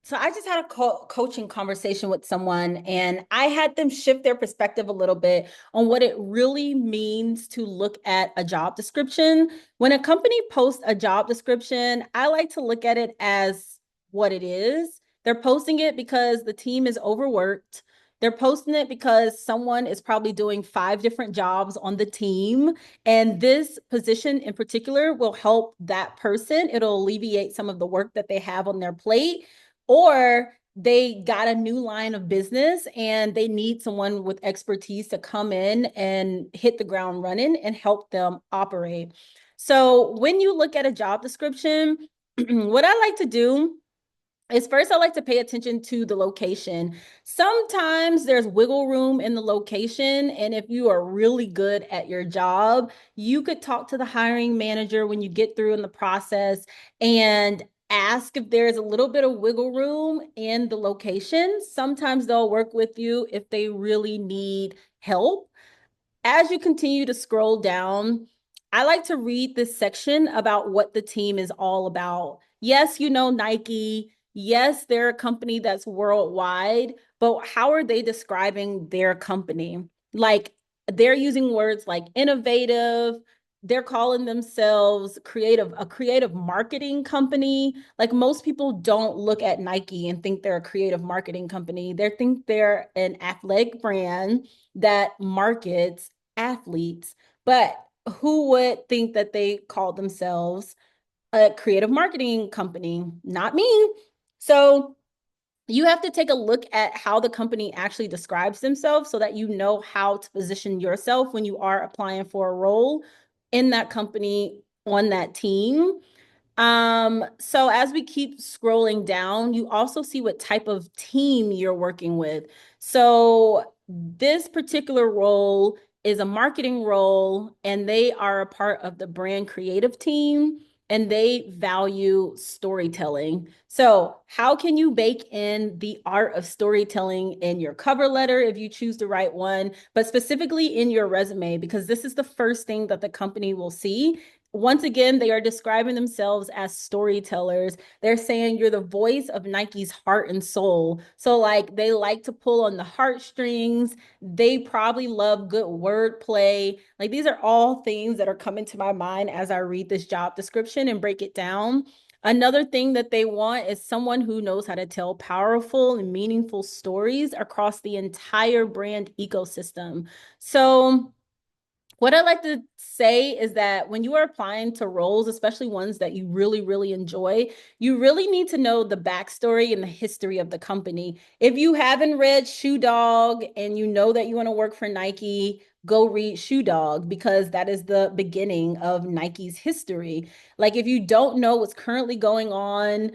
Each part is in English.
So I just had a coaching conversation with someone, and I had them shift their perspective a little bit on what it really means to look at a job description. When a company posts a job description, I like to look at it as what it is. They're posting it because the team is overworked. They're posting it because someone is probably doing 5 different jobs on the team. And this position in particular will help that person. It'll alleviate some of the work that they have on their plate, or they got a new line of business and they need someone with expertise to come in and hit the ground running and help them operate. So when you look at a job description, what I like to do is first I like to pay attention to the location. Sometimes there's wiggle room in the location, and if you are really good at your job, you could talk to the hiring manager when you get through in the process and ask if there's a little bit of wiggle room in the location. Sometimes they'll work with you if they really need help. As you continue to scroll down, I like to read this section about what the team is all about. Yes, you know Nike. Yes, they're a company that's worldwide, but how are they describing their company? Like, they're using words like innovative. They're calling themselves a creative marketing company. Like, most people don't look at Nike and think they're a creative marketing company. They think they're an athletic brand that markets athletes. But who would think that they called themselves a creative marketing company? Not me. So you have to take a look at how the company actually describes themselves so that you know how to position yourself when you are applying for a role in that company on that team. So as we keep scrolling down, you also see what type of team you're working with. So this particular role is a marketing role, and they are a part of the brand creative team, and they value storytelling. So how can you bake in the art of storytelling in your cover letter if you choose to write one, but specifically in your resume, because this is the first thing that the company will see. Once again, they are describing themselves as storytellers. They're saying you're the voice of Nike's heart and soul. So, like, they like to pull on the heartstrings. They probably love good wordplay. Like, these are all things that are coming to my mind as I read this job description and break it down. Another thing that they want is someone who knows how to tell powerful and meaningful stories across the entire brand ecosystem. So, what I like to say is that when you are applying to roles, especially ones that you really, really enjoy, you really need to know the backstory and the history of the company. If you haven't read Shoe Dog and you know that you want to work for Nike, go read Shoe Dog, because that is the beginning of Nike's history. Like, if you don't know what's currently going on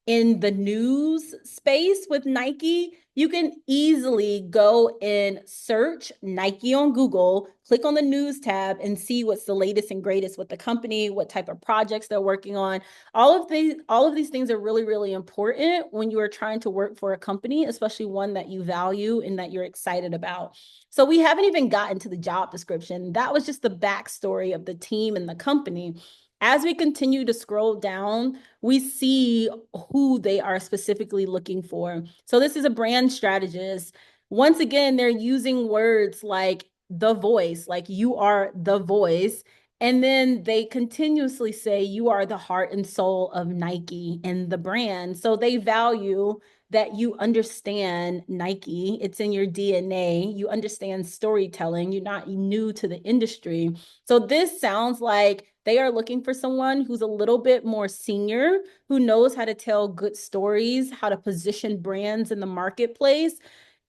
in the news space with Nike, you can easily go and search Nike on Google, click on the news tab, and see what's the latest and greatest with the company, what type of projects they're working on. All of these things are really, really important when you are trying to work for a company, especially one that you value and that you're excited about. So we haven't even gotten to the job description. That was just the backstory of the team and the company. As we continue to scroll down, we see who they are specifically looking for. So this is a brand strategist. Once again, they're using words like the voice, like you are the voice. And then they continuously say you are the heart and soul of Nike and the brand. So they value that you understand Nike. It's in your DNA. You understand storytelling. You're not new to the industry. So this sounds like they are looking for someone who's a little bit more senior, who knows how to tell good stories, how to position brands in the marketplace.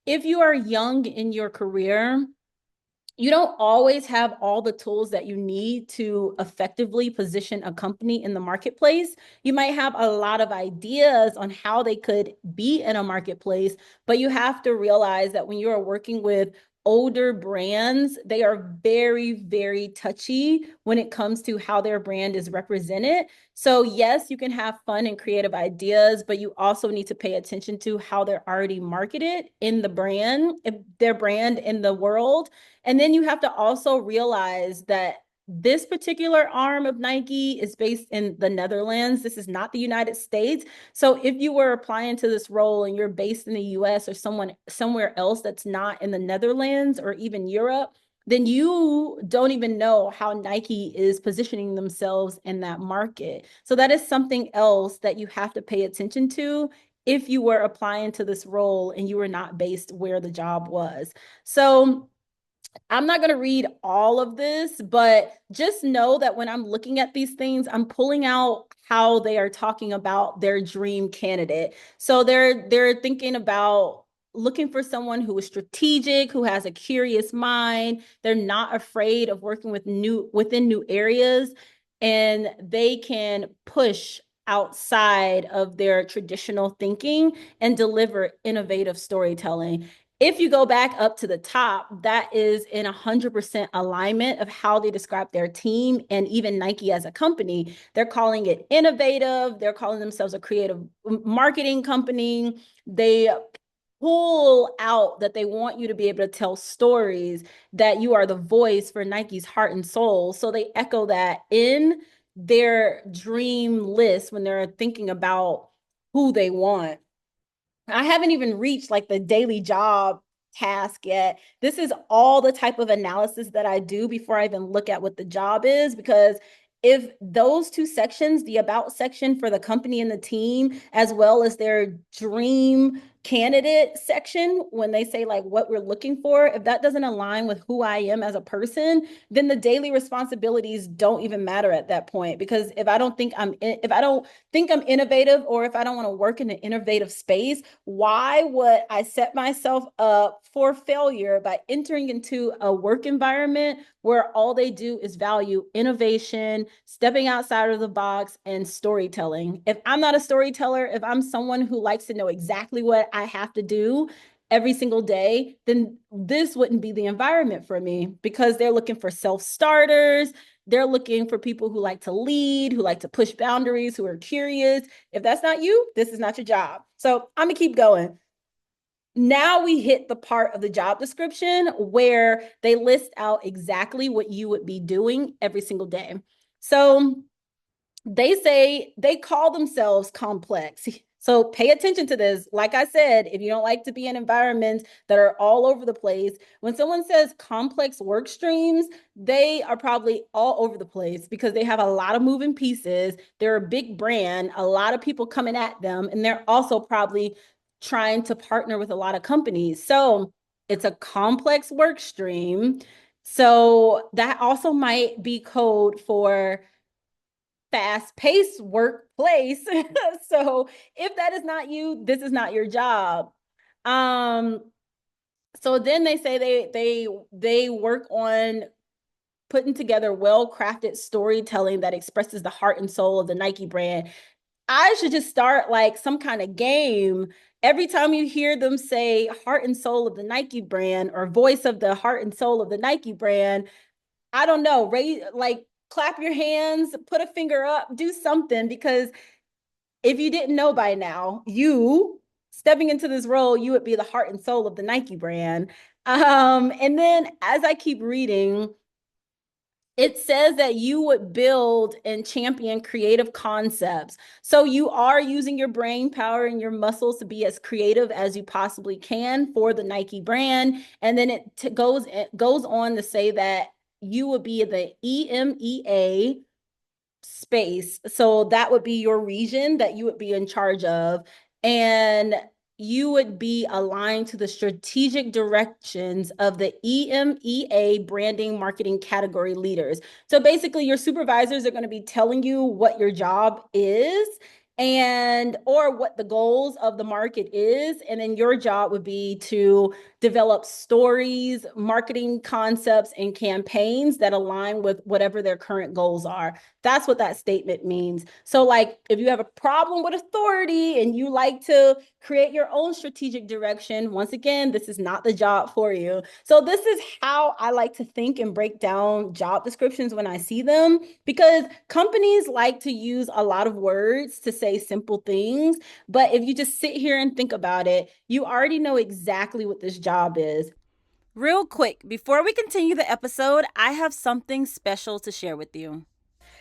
If you are young in your career, you don't always have all the tools that you need to effectively position a company in the marketplace. You might have a lot of ideas on how they could be in a marketplace, but you have to realize that when you are working with older brands, they are very, very touchy when it comes to how their brand is represented. So yes, you can have fun and creative ideas, but you also need to pay attention to how they're already marketed in the brand, their brand in the world. And then you have to also realize that this particular arm of Nike is based in the Netherlands. This is not the United States. So if you were applying to this role and you're based in the US or somewhere else that's not in the Netherlands or even Europe, then you don't even know how Nike is positioning themselves in that market. So that is something else that you have to pay attention to if you were applying to this role and you were not based where the job was. So I'm not going to read all of this, but just know that when I'm looking at these things, I'm pulling out how they are talking about their dream candidate. So they're thinking about looking for someone who is strategic, who has a curious mind. They're not afraid of working within new areas, and they can push outside of their traditional thinking and deliver innovative storytelling. If you go back up to the top, that is in 100% alignment of how they describe their team and even Nike as a company. They're calling it innovative. They're calling themselves a creative marketing company. They pull out that they want you to be able to tell stories, that you are the voice for Nike's heart and soul. So they echo that in their dream list when they're thinking about who they want. I haven't even reached like the daily job task yet. This is all the type of analysis that I do before I even look at what the job is, because if those two sections, the about section for the company and the team, as well as their dream candidate section, when they say like what we're looking for, if that doesn't align with who I am as a person, then the daily responsibilities don't even matter at that point. Because if I don't think I'm innovative, or if I don't want to work in an innovative space, why would I set myself up for failure by entering into a work environment where all they do is value innovation, stepping outside of the box, and storytelling? If I'm not a storyteller, if I'm someone who likes to know exactly what I have to do every single day, then this wouldn't be the environment for me, because they're looking for self-starters. They're looking for people who like to lead, who like to push boundaries, who are curious. If that's not you, this is not your job. So I'm gonna keep going. Now we hit the part of the job description where they list out exactly what you would be doing every single day. So they say they call themselves complex. So pay attention to this. Like I said, if you don't like to be in environments that are all over the place, when someone says complex work streams, they are probably all over the place because they have a lot of moving pieces. They're a big brand, a lot of people coming at them, and they're also probably trying to partner with a lot of companies. So it's a complex work stream. So that also might be code for fast-paced workplace. So if that is not you, this is not your job. Um, so then they say they work on putting together well-crafted storytelling that expresses the heart and soul of the Nike brand. I should just start like some kind of game. Every time you hear them say heart and soul of the Nike brand, or voice of the heart and soul of the Nike brand, I don't know, raise, like, clap your hands, put a finger up, do something, because if you didn't know by now, you stepping into this role, you would be the heart and soul of the Nike brand. And then as I keep reading, it says that you would build and champion creative concepts. So you are using your brain power and your muscles to be as creative as you possibly can for the Nike brand. And then it goes on to say that you would be the EMEA space. So that would be your region that you would be in charge of. And you would be aligned to the strategic directions of the EMEA branding marketing category leaders. So basically, your supervisors are going to be telling you what your job is, and or what the goals of the market is, and then your job would be to develop stories, marketing concepts, and campaigns that align with whatever their current goals are. That's what that statement means. So like if you have a problem with authority and you like to create your own strategic direction, once again, this is not the job for you. So this is how I like to think and break down job descriptions when I see them, because companies like to use a lot of words to say simple things. But if you just sit here and think about it, you already know exactly what this job is. Real quick, before we continue the episode, I have something special to share with you.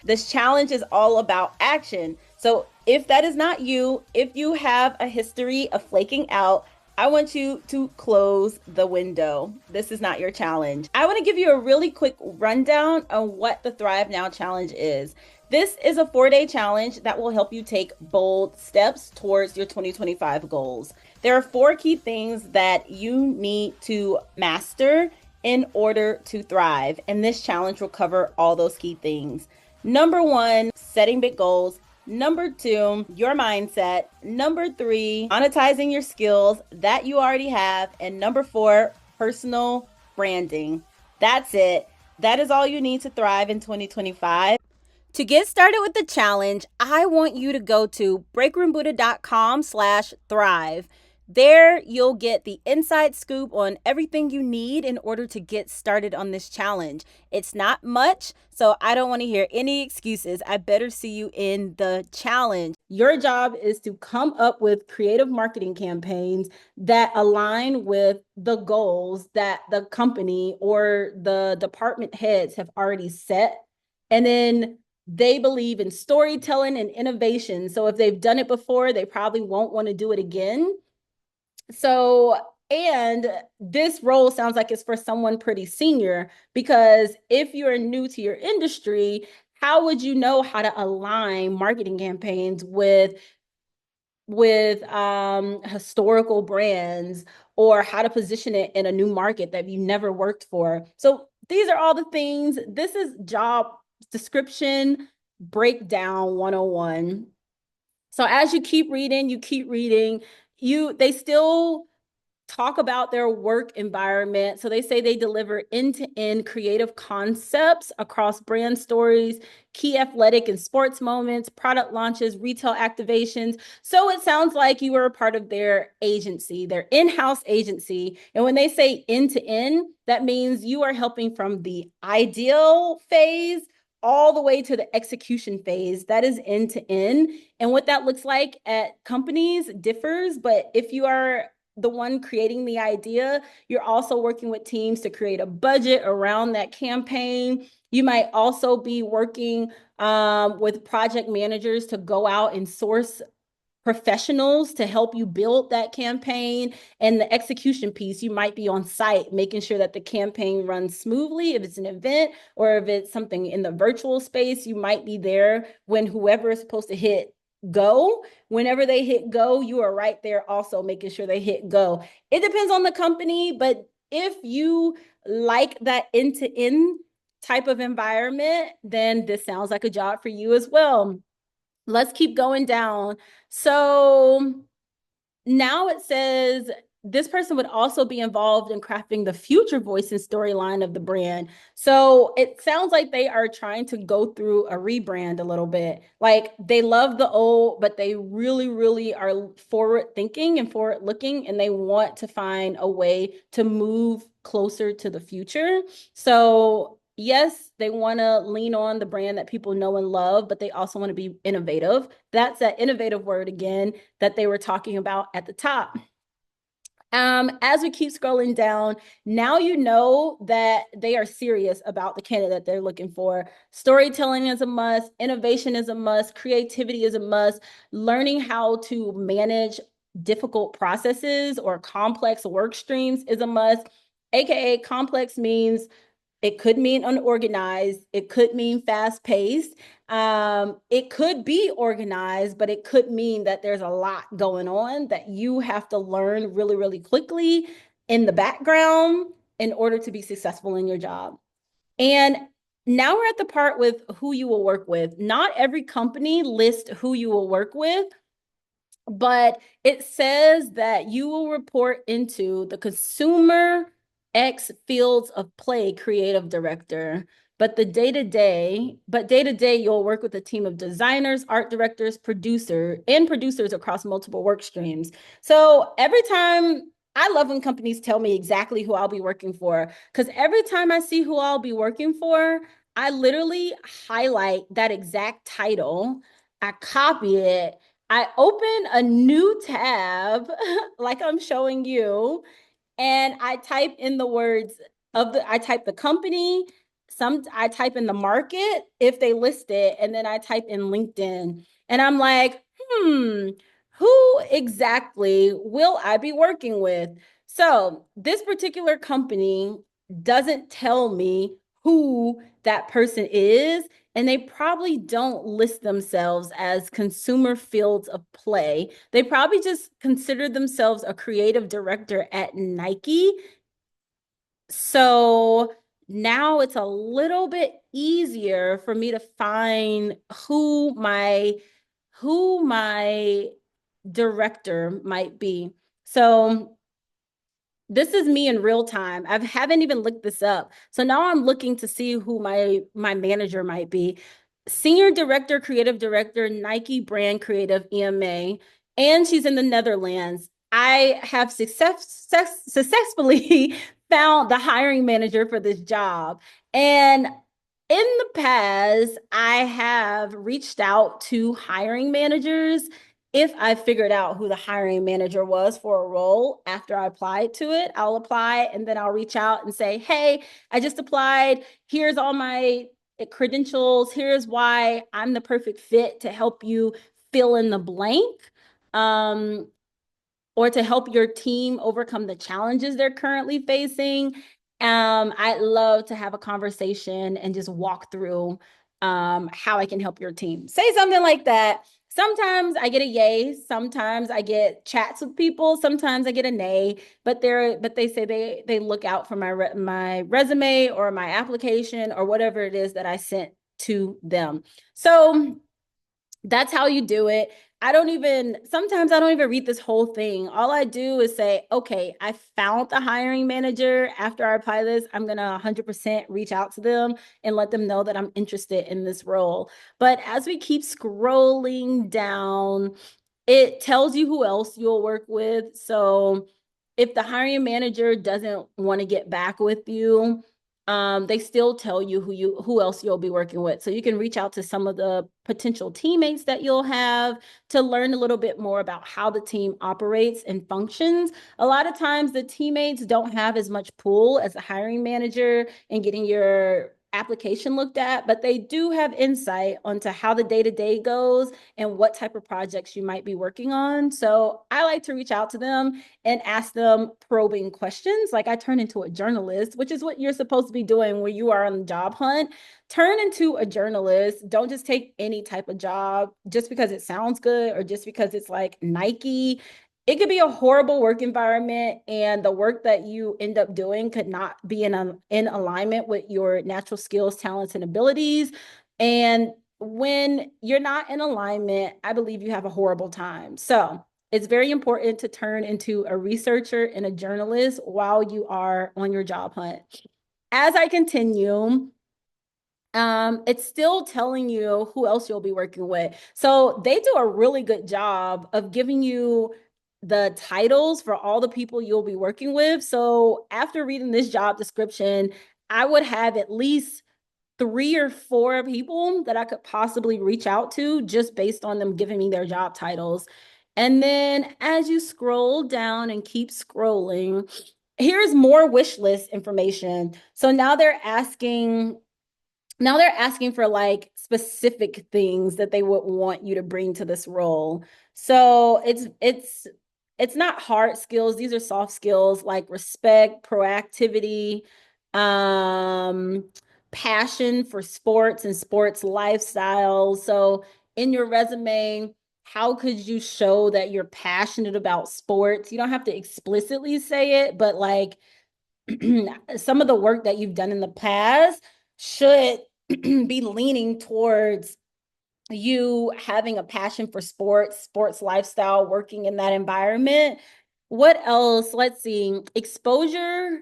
This challenge is all about action. So if that is not you, if you have a history of flaking out, I want you to close the window. This is not your challenge. I want to give you a really quick rundown on what the Thrive Now challenge is. This is a 4-day challenge that will help you take bold steps towards your 2025 goals. There are 4 key things that you need to master in order to thrive, and this challenge will cover all those key things. Number 1, setting big goals. Number 2, your mindset. Number 3, monetizing your skills that you already have. And number 4, personal branding. That's it. That is all you need to thrive in 2025. To get started with the challenge, I want you to go to breakroombuddha.com/thrive. There, you'll get the inside scoop on everything you need in order to get started on this challenge. It's not much, so I don't want to hear any excuses. I better see you in the challenge. Your job is to come up with creative marketing campaigns that align with the goals that the company or the department heads have already set. And then they believe in storytelling and innovation. So if they've done it before, they probably won't want to do it again. So, and this role sounds like it's for someone pretty senior, because if you're new to your industry, how would you know how to align marketing campaigns with historical brands, or how to position it in a new market that you never worked for? So these are all the things. This is job description breakdown 101. So as you keep reading, they still talk about their work environment. So they say they deliver end-to-end creative concepts across brand stories, key athletic and sports moments, product launches, retail activations. So it sounds like you were a part of their agency, their in-house agency. And when they say end-to-end, that means you are helping from the ideal phase all the way to the execution phase. That is end to end. And what that looks like at companies differs, but if you are the one creating the idea, you're also working with teams to create a budget around that campaign. You might also be working with project managers to go out and source professionals to help you build that campaign. And the execution piece, you might be on site making sure that the campaign runs smoothly. If it's an event or if it's something in the virtual space, you might be there when whoever is supposed to hit go. Whenever they hit go, you are right there also making sure they hit go. It depends on the company, but if you like that end-to-end type of environment, then this sounds like a job for you as well. Let's keep going down. So now it says this person would also be involved in crafting the future voice and storyline of the brand. So it sounds like they are trying to go through a rebrand a little bit. Like they love the old, but they really, really are forward thinking and forward looking, and they want to find a way to move closer to the future. So yes, they want to lean on the brand that people know and love, but they also want to be innovative. That's that innovative word again that they were talking about at the top. As we keep scrolling down, now you know that they are serious about the candidate they're looking for. Storytelling is a must, innovation is a must, creativity is a must, learning how to manage difficult processes or complex work streams is a must. AKA complex means it could mean unorganized. It could mean fast paced. It could be organized, but it could mean that there's a lot going on that you have to learn really, really quickly in the background in order to be successful in your job. And now we're at the part with who you will work with. Not every company lists who you will work with, but it says that you will report into the consumer X fields of play creative director. But day to day, you'll work with a team of designers, art directors, producers across multiple work streams. So every time, I love when companies tell me exactly who I'll be working for, because every time I see who I'll be working for, I literally highlight that exact title, I copy it, I open a new tab like I'm showing you, and I type in the words I type the company, I type in the market if they list it, and then I type in LinkedIn. And I'm like, who exactly will I be working with? So this particular company doesn't tell me who that person is, and they probably don't list themselves as consumer fields of play. They probably just consider themselves a creative director at Nike. So now it's a little bit easier for me to find who my director might be. So this is me in real time. I haven't even looked this up. So now I'm looking to see who my manager might be. Senior Director, Creative Director, Nike Brand Creative, EMA, and she's in the Netherlands. I have successfully found the hiring manager for this job. And in the past, I have reached out to hiring managers if I figured out who the hiring manager was for a role after I applied to it. I'll apply and then I'll reach out and say, hey, I just applied. Here's all my credentials. Here's why I'm the perfect fit to help you fill in the blank. Or to help your team overcome the challenges they're currently facing. I'd love to have a conversation and just walk through how I can help your team. Say something like that. Sometimes I get a yay, sometimes I get chats with people, sometimes I get a nay, but they say they look out for my resume or my application or whatever it is that I sent to them. So that's how you do it. Sometimes I don't even read this whole thing. All I do is say, okay, I found the hiring manager. After I apply this, I'm going to 100% reach out to them and let them know that I'm interested in this role. But as we keep scrolling down, it tells you who else you'll work with. So if the hiring manager doesn't want to get back with you, they still tell you who else you'll be working with. So you can reach out to some of the potential teammates that you'll have to learn a little bit more about how the team operates and functions. A lot of times the teammates don't have as much pull as the hiring manager in getting your application looked at, but they do have insight onto how the day-to-day goes and what type of projects you might be working on. So I like to reach out to them and ask them probing questions. Like I turn into a journalist, which is what you're supposed to be doing when you are on the job hunt. Turn into a journalist. Don't just take any type of job just because it sounds good or just because it's like Nike. It could be a horrible work environment, and the work that you end up doing could not be in alignment with your natural skills, talents, and abilities. And when you're not in alignment, I believe you have a horrible time. So it's very important to turn into a researcher and a journalist while you are on your job hunt. As I continue, it's still telling you who else you'll be working with. So they do a really good job of giving you the titles for all the people you'll be working with. So after reading this job description, I would have at least 3 or 4 people that I could possibly reach out to just based on them giving me their job titles. And then as you scroll down and keep scrolling, here's more wish list information. So now they're asking for like specific things that they would want you to bring to this role. So it's not hard skills. These are soft skills like respect, proactivity, um, passion for sports and sports lifestyle. So in your resume, how could you show that you're passionate about sports? You don't have to explicitly say it, but like some of the work that you've done in the past should be leaning towards you having a passion for sports lifestyle, working in that environment. What else? Let's see. Exposure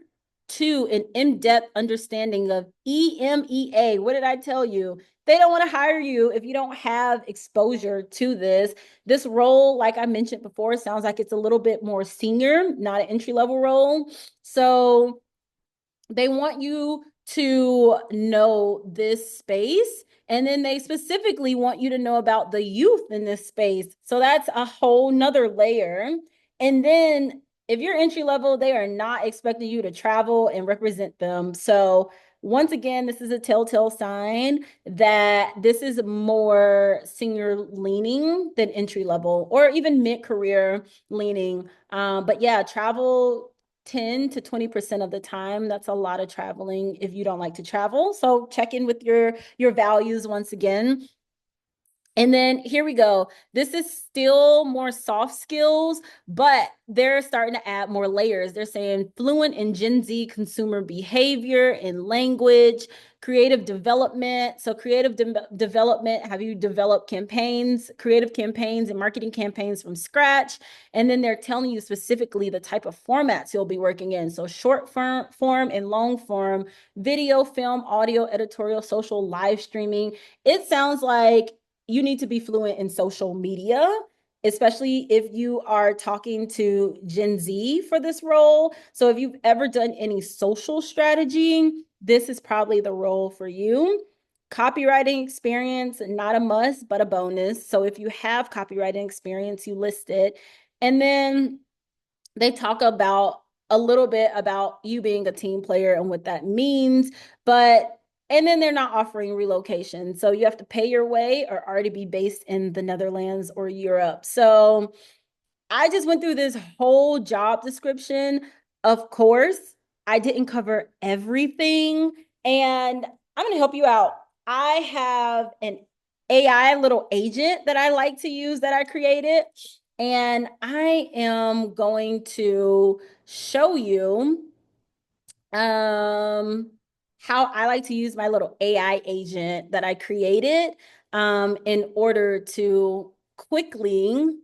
to an in-depth understanding of EMEA. What did I tell you? They don't want to hire you if you don't have exposure to this. This role, like I mentioned before, sounds like it's a little bit more senior, not an entry-level role. So they want you to know this space, and then they specifically want you to know about the youth in this space. So that's a whole nother layer. And then if you're entry level, they are not expecting you to travel and represent them. So once again, this is a telltale sign that this is more senior leaning than entry level or even mid-career leaning. But yeah, travel 10 to 20% of the time. That's a lot of traveling if you don't like to travel. So check in with your values once again. And then here we go. This is still more soft skills, but they're starting to add more layers. They're saying fluent in Gen Z consumer behavior and language, creative development. So development, have you developed campaigns, creative campaigns and marketing campaigns from scratch? And then they're telling you specifically the type of formats you'll be working in. So short form and long form, video, film, audio, editorial, social, live streaming. It sounds like you need to be fluent in social media, especially if you are talking to Gen Z for this role. So if you've ever done any social strategy, this is probably the role for you. Copywriting experience, not a must, but a bonus. So if you have copywriting experience, you list it. And then they talk about a little bit about you being a team player and what that means, but and then they're not offering relocation. So you have to pay your way or already be based in the Netherlands or Europe. So I just went through this whole job description. Of course, I didn't cover everything, and I'm going to help you out. I have an AI little agent that I like to use that I created, and I am going to show you how I like to use my little AI agent that I created in order to quickly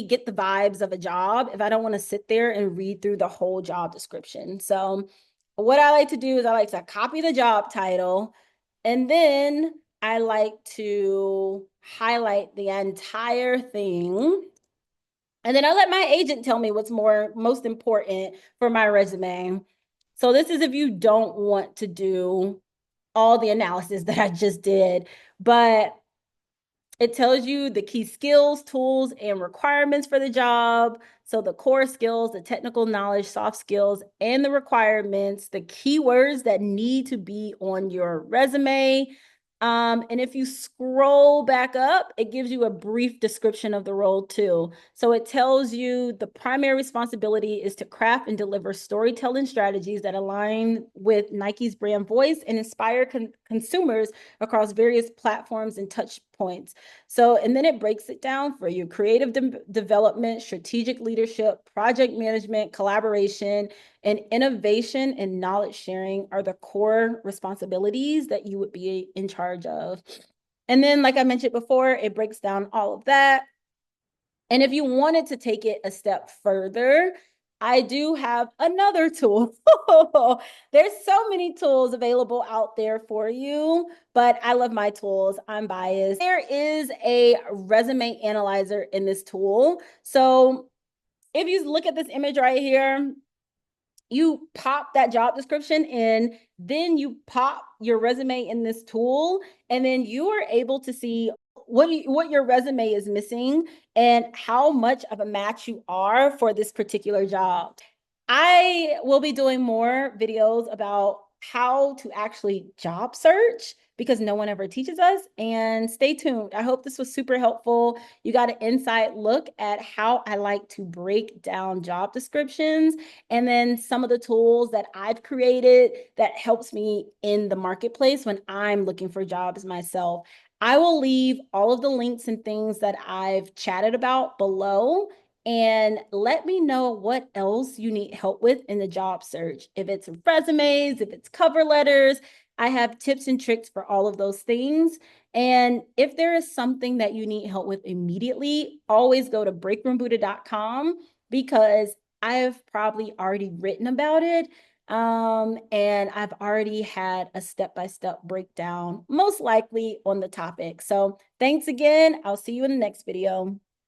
get the vibes of a job if I don't want to sit there and read through the whole job description. So what I like to do is I like to copy the job title, and then I like to highlight the entire thing. And then I let my agent tell me what's most important for my resume. So this is if you don't want to do all the analysis that I just did, but it tells you the key skills, tools, and requirements for the job. So the core skills, the technical knowledge, soft skills, and the requirements, the keywords that need to be on your resume. And if you scroll back up, it gives you a brief description of the role too. So it tells you the primary responsibility is to craft and deliver storytelling strategies that align with Nike's brand voice and inspire consumers across various platforms and touch points. So, and then it breaks it down for you: creative development, strategic leadership, project management, collaboration, and innovation and knowledge sharing are the core responsibilities that you would be in charge of. And then, like I mentioned before, it breaks down all of that. And if you wanted to take it a step further, I do have another tool. There's so many tools available out there for you, but I love my tools. I'm biased. There is a resume analyzer in this tool. So if you look at this image right here, you pop that job description in, then you pop your resume in this tool, and then you are able to see what your resume is missing and how much of a match you are for this particular job. I will be doing more videos about how to actually job search because no one ever teaches us. And stay tuned. I hope this was super helpful. You got an inside look at how I like to break down job descriptions and then some of the tools that I've created that helps me in the marketplace when I'm looking for jobs myself. I will leave all of the links and things that I've chatted about below, and let me know what else you need help with in the job search. If it's resumes, if it's cover letters, I have tips and tricks for all of those things. And if there is something that you need help with immediately, always go to breakroombuddha.com because I've probably already written about it. And I've already had a step-by-step breakdown, most likely on the topic. So thanks again. I'll see you in the next video.